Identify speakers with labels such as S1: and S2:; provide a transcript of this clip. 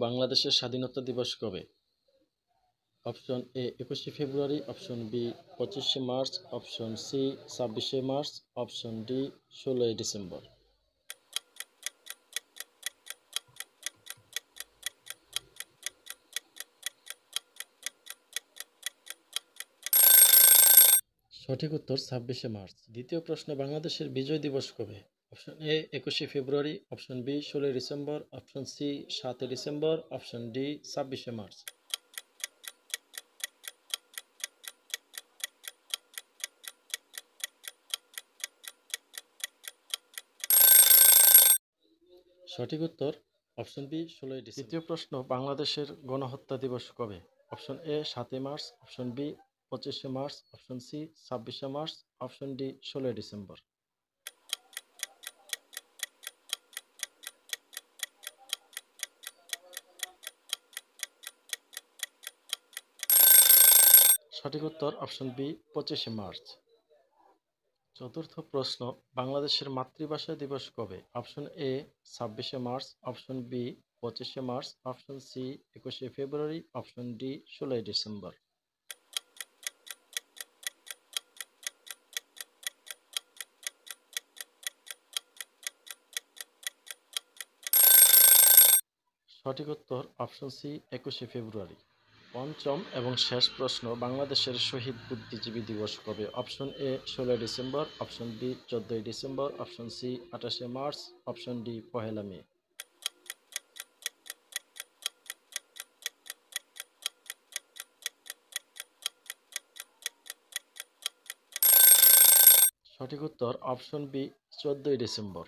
S1: বাংলাদেশের স্বাধীনতা দিবস কবে? অপশন এ 21শে ফেব্রুয়ারি, অপশন বি 25শে মার্চ, অপশন সি 26শে মার্চ, অপশন ডি 16ই ডিসেম্বর। সঠিক উত্তর 26শে মার্চ। দ্বিতীয় প্রশ্ন, বাংলাদেশের বিজয় দিবস কবে? অপশন এ 21শে ফেব্রুয়ারি, অপশন বি 16ই ডিসেম্বর, অপশন সি 7ই ডিসেম্বর, অপশন ডি 26শে মার্চ। সঠিক উত্তর অপশন বি 16ই ডিসেম্বর। তৃতীয় প্রশ্ন, বাংলাদেশের গণহত্যা দিবস কবে? অপশন এ 7ই মার্চ, অপশন বি 25শে মার্চ, অপশন সি 26শে মার্চ, অপশন ডি 16ই ডিসেম্বর। সঠিক উত্তর অপশন বি 25শে মার্চ। চতুর্থ প্রশ্ন, বাংলাদেশের মাতৃভাষা দিবস কবে? অপশন এ 26শে মার্চ, অপশন বি 25শে মার্চ, অপশন সি 21শে ফেব্রুয়ারি, অপশন ডি 16ই ডিসেম্বর। সঠিক উত্তর অপশন সি 21শে ফেব্রুয়ারি। পঞ্চম এবং শেষ প্রশ্ন, বাংলাদেশের শহীদ বুদ্ধিজীবী দিবস কবে? অপশন এ 16ই ডিসেম্বর, অপশন বি 14ই ডিসেম্বর, অপশন সি 28শে মার্চ, অপশন ডি 1লা মে। সঠিক উত্তর অপশন বি 14ই ডিসেম্বর।